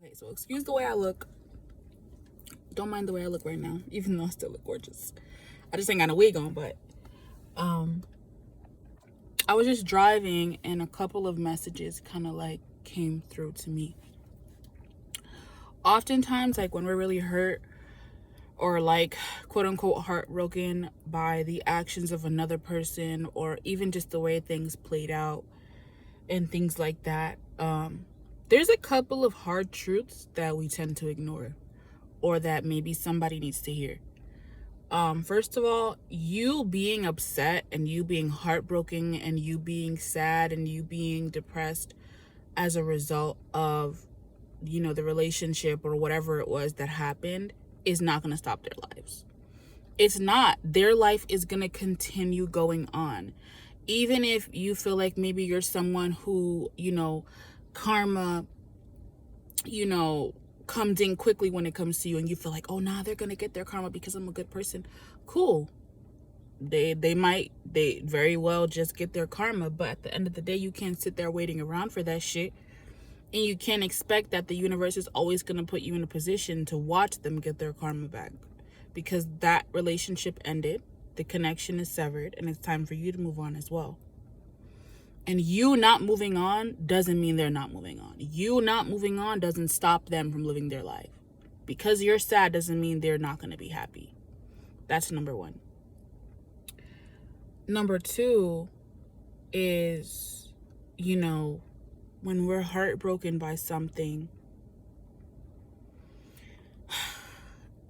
Okay, so excuse the way I look. Don't mind the way I look right now, even though I still look gorgeous. I just ain't got a wig on, but um I was just driving and a couple of messages kind of like came through to me. Oftentimes, like when we're really hurt or like quote unquote heartbroken by the actions of another person or even just the way things played out and things like that, there's a couple of hard truths that we tend to ignore or that maybe somebody needs to hear. First of all, you being upset and you being heartbroken and you being sad and you being depressed as a result of, the relationship or whatever it was that happened is not going to stop their lives. It's not. Their life is going to continue going on. Even if you feel like maybe you're someone who, karma, comes in quickly when it comes to you and you feel like, oh, nah, they're going to get their karma because I'm a good person. Cool. They very well just get their karma, but at the end of the day, you can't sit there waiting around for that shit. And you can't expect that the universe is always going to put you in a position to watch them get their karma back, because that relationship ended, the connection is severed, and it's time for you to move on as well. And you not moving on doesn't mean they're not moving on. You not moving on doesn't stop them from living their life. Because you're sad doesn't mean they're not going to be happy. That's number one. Number two is, when we're heartbroken by something,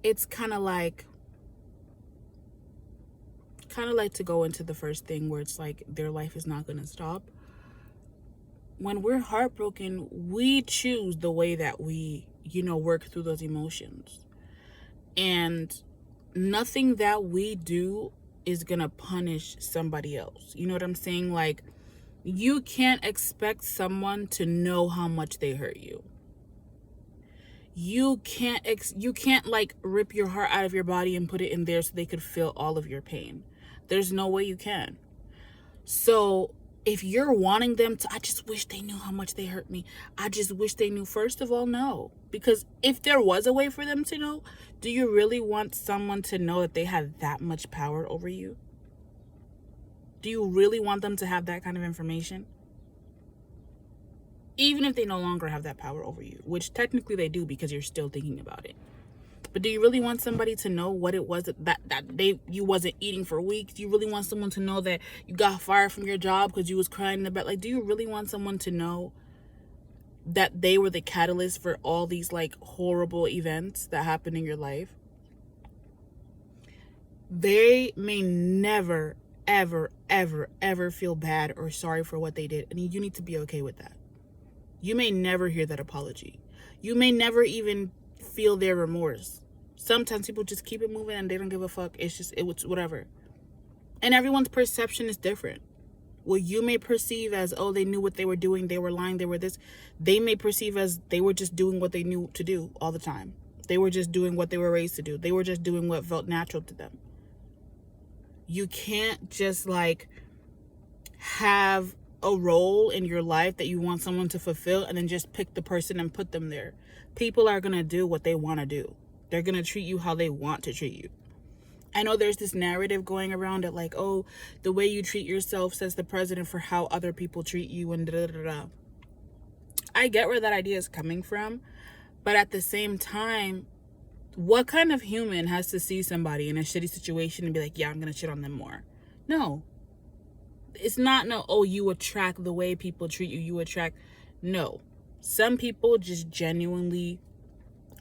it's kind of like to go into the first thing where it's like their life is not going to stop. When we're heartbroken, we choose the way that we, work through those emotions. And nothing that we do is going to punish somebody else. You know what I'm saying? Like, you can't expect someone to know how much they hurt you. You can't like rip your heart out of your body and put it in there so they could feel all of your pain. There's no way you can. So if you're wanting them to, I just wish they knew how much they hurt me. I just wish they knew. First of all, no. Because if there was a way for them to know, do you really want someone to know that they have that much power over you? Do you really want them to have that kind of information? Even if they no longer have that power over you, which technically they do because you're still thinking about it. But do you really want somebody to know what it was that you wasn't eating for weeks? Do you really want someone to know that you got fired from your job because you was crying in the bed? Like, do you really want someone to know that they were the catalyst for all these like horrible events that happened in your life? They may never, ever, ever, ever feel bad or sorry for what they did. And you need to be okay with that. You may never hear that apology. You may never even feel their remorse. Sometimes people just keep it moving and they don't give a fuck. It's whatever. And everyone's perception is different. What you may perceive as, oh, they knew what they were doing, they were lying, they were this. They may perceive as they were just doing what they knew to do all the time. They were just doing what they were raised to do. They were just doing what felt natural to them. You can't just like have a role in your life that you want someone to fulfill and then just pick the person and put them there. People are going to do what they want to do. They're going to treat you how they want to treat you. I know there's this narrative going around that like, oh, the way you treat yourself says the president for how other people treat you and da da da da. I get where that idea is coming from, but at the same time, what kind of human has to see somebody in a shitty situation and be like, yeah, I'm going to shit on them more? No. It's not no, oh, you attract the way people treat you. You attract. No. Some people just genuinely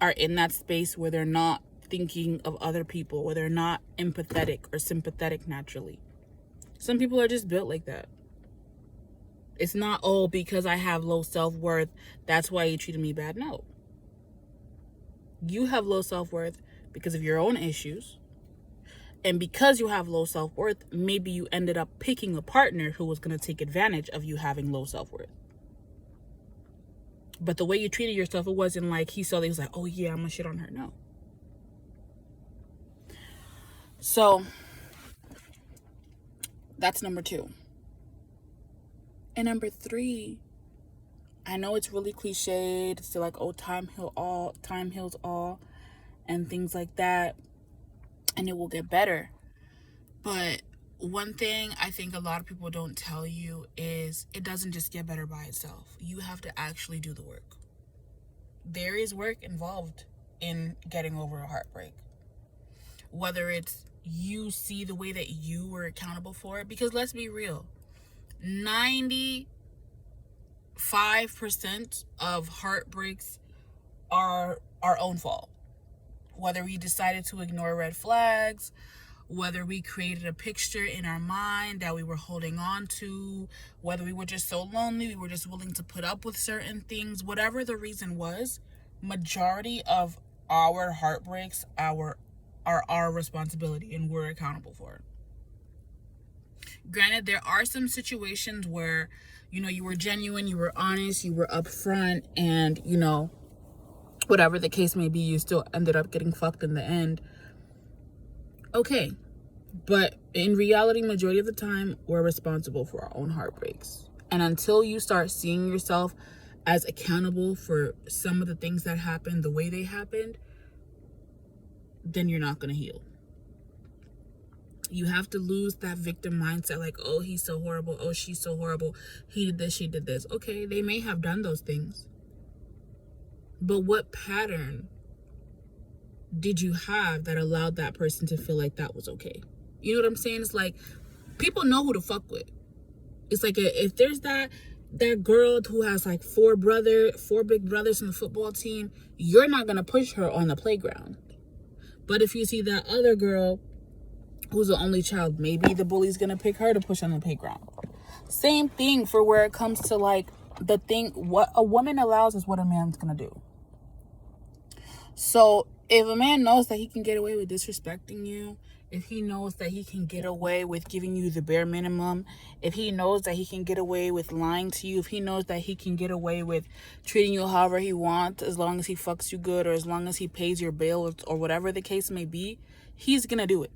are in that space where they're not thinking of other people, where they're not empathetic or sympathetic naturally. Some people are just built like that. It's not, oh, because I have low self-worth, that's why you treated me bad. No. You have low self-worth because of your own issues. And because you have low self-worth, maybe you ended up picking a partner who was going to take advantage of you having low self-worth. But the way you treated yourself, it wasn't like he saw that he was like, oh yeah, I'm going to shit on her. No. So that's number two. And number three, I know it's really cliched to say like, oh, time heals all, and things like that, and it will get better. But one thing I think a lot of people don't tell you is it doesn't just get better by itself. You have to actually do the work. There is work involved in getting over a heartbreak. Whether it's you see the way that you were accountable for it, because let's be real, 95% of heartbreaks are our own fault. Whether we decided to ignore red flags, whether we created a picture in our mind that we were holding on to, whether we were just so lonely, we were just willing to put up with certain things, whatever the reason was, majority of our heartbreaks are our responsibility and we're accountable for it. Granted, there are some situations where, you were genuine, you were honest, you were upfront, and, whatever the case may be, you still ended up getting fucked in the end. Okay. But in reality, majority of the time, we're responsible for our own heartbreaks. And until you start seeing yourself as accountable for some of the things that happened the way they happened, then you're not going to heal. You have to lose that victim mindset, like, oh, he's so horrible, oh, she's so horrible, he did this, she did this. Okay, they may have done those things. But what pattern did you have that allowed that person to feel like that was okay? You know what I'm saying? It's like, people know who to fuck with. It's like, if there's that girl who has like four big brothers in the football team, you're not going to push her on the playground. But if you see that other girl who's the only child, maybe the bully's going to pick her to push on the playground. Same thing for where it comes to like the thing, what a woman allows is what a man's going to do. So if a man knows that he can get away with disrespecting you, if he knows that he can get away with giving you the bare minimum, if he knows that he can get away with lying to you, if he knows that he can get away with treating you however he wants, as long as he fucks you good or as long as he pays your bill or whatever the case may be, he's gonna do it.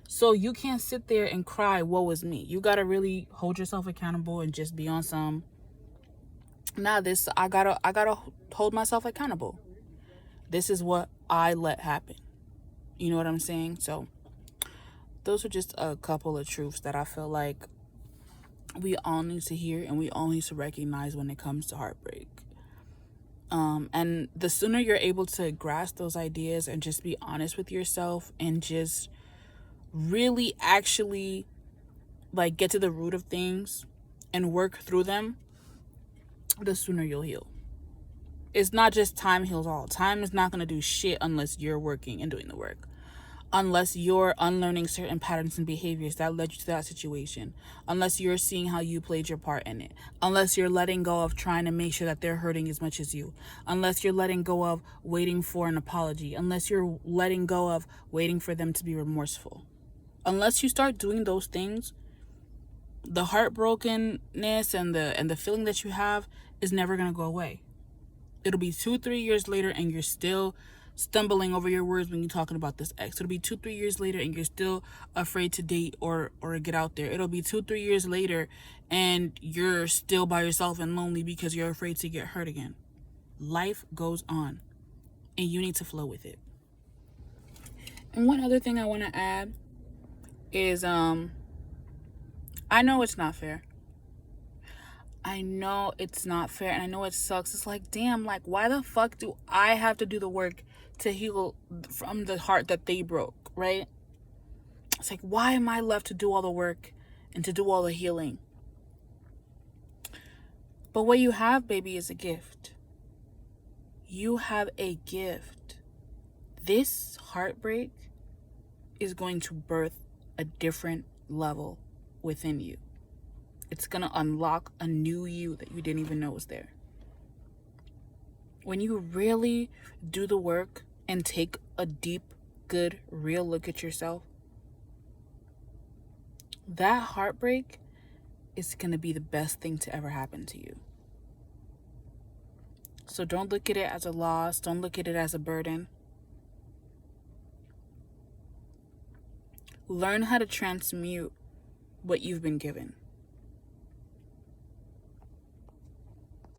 So you can't sit there and cry, woe is me. You gotta really hold yourself accountable and just be on some, I gotta hold myself accountable. This is what I let happen. You know what I'm saying? So those are just a couple of truths that I feel like we all need to hear and we all need to recognize when it comes to heartbreak. And the sooner you're able to grasp those ideas and just be honest with yourself and just really actually like get to the root of things and work through them, the sooner you'll heal. It's not just time heals all. Time is not going to do shit unless you're working and doing the work. Unless you're unlearning certain patterns and behaviors that led you to that situation. Unless you're seeing how you played your part in it. Unless you're letting go of trying to make sure that they're hurting as much as you. Unless you're letting go of waiting for an apology. Unless you're letting go of waiting for them to be remorseful. Unless you start doing those things, the heartbrokenness and the feeling that you have is never going to go away. It'll be 2-3 years later and you're still stumbling over your words when you're talking about this ex. It'll be 2-3 years later and you're still afraid to date or get out there. It'll be 2-3 years later and you're still by yourself and lonely because you're afraid to get hurt again. Life goes on and you need to flow with it. And one other thing I want to add is I know it's not fair. I know it's not fair and I know it sucks. It's like, damn, like, why the fuck do I have to do the work to heal from the heart that they broke, right? It's like, why am I left to do all the work and to do all the healing? But what you have, baby, is a gift. You have a gift. This heartbreak is going to birth a different level within you. It's going to unlock a new you that you didn't even know was there. When you really do the work and take a deep, good, real look at yourself, that heartbreak is going to be the best thing to ever happen to you. So don't look at it as a loss. Don't look at it as a burden. Learn how to transmute what you've been given.